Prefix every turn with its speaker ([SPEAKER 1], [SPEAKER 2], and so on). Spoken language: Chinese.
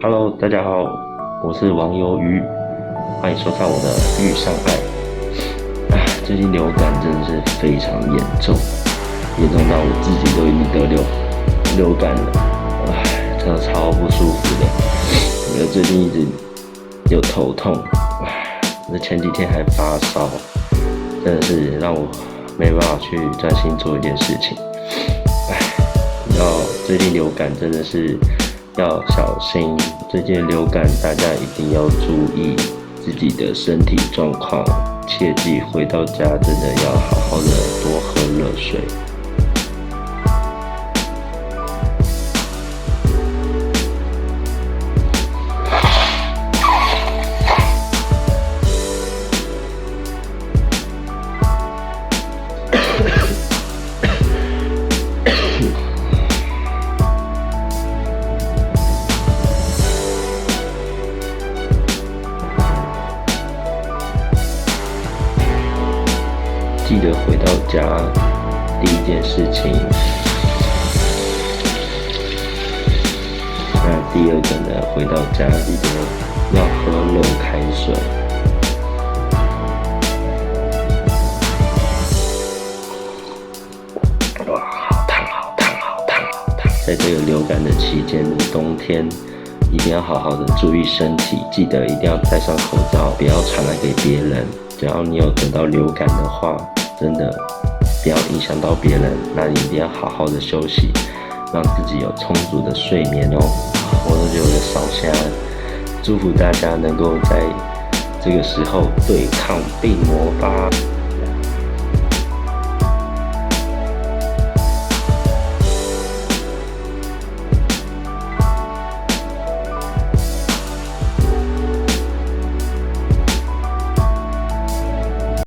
[SPEAKER 1] Hello，大家好，我是网友鱼，欢迎收看我的遇上爱。最近流感真的是非常严重，严重到我自己都已经得流感了，真的超不舒服的。我最近一直有头痛，那前几天还发烧，真的是让我没办法去专心做一件事情。最近流感真的是要小心，最近流感大家一定要注意自己的身体状况，切记回到家真的要好好的多喝热水。记得回到家第一件事情，那第二个呢，回到家记得要喝热开水。哇，好烫好烫好烫好烫！在这个流感的期间的冬天，一定要好好的注意身体，记得一定要戴上口罩，不要传染给别人。只要你有得到流感的话，真的不要影响到别人，那你一定要好好的休息，让自己有充足的睡眠哦。我都觉得我的烧瞎了，祝福大家能够在这个时候对抗病魔吧。